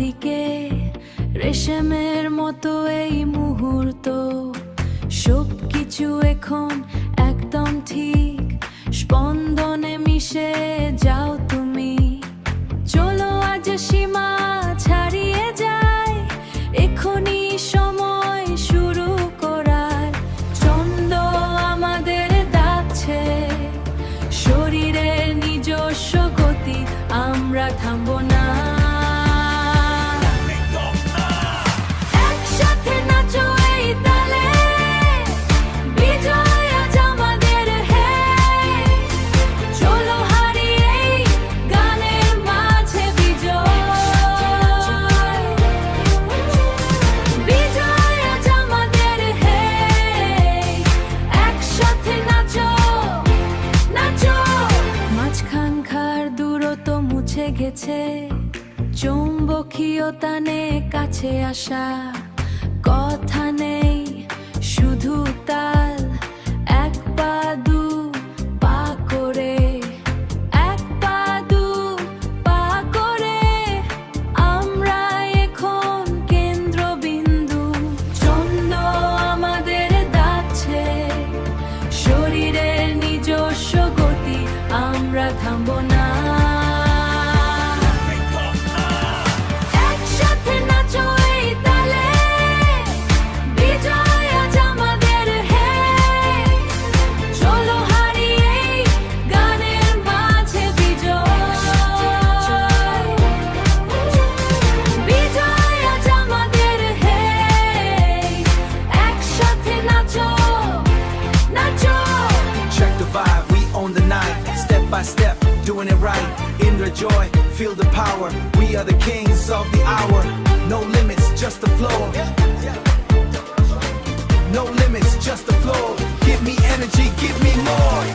দিকে রেশমের মতো এই মুহূর্ত, সবকিছু এখন একদম ঠিক, স্পন্দনে মিশে যাও তুমি। চলো আজ সীমা ছাড়িয়ে যায়, এখনই সময় শুরু করার। ছন্দ আমাদের ডাকছে, শরীরের নিজস্ব গতি, আমরা থামবো না। একসাথে নাচো এই তালে, বিজয় আজ আমাদের হে। চলো হারিয়ে এই গানের মাঝে বিজয়, বিজয় আজ আমাদের হে। একসাথে নাচো নাচো। মাঝখানকার দূরত্ব মুছে গেছে, চৌম্বকীয় টানে কাছে আসা, কথা নেই শুধু তাল। এক পা দু পা করে, এক পা দু পা করে, আমরা এখন কেন্দ্রবিন্দু। ছন্দ আমাদের ডাকছে, শরীরের নিজস্ব গতি, আমরা থামবো না। একসাথে নাচো এই তালে, বিজয় আজ আমাদের হে। চলো হারিয়ে এই গানের মাঝে বিজয়, বিজয় আজ আমাদের হে। একসাথে নাচো নাচো। Check the vibe, we own the night. Step by step, doing it right. Indra joy, feel the power. We are the kings of the hour. No limits, just the flow. No limits, just the flow. Give me energy, give me more.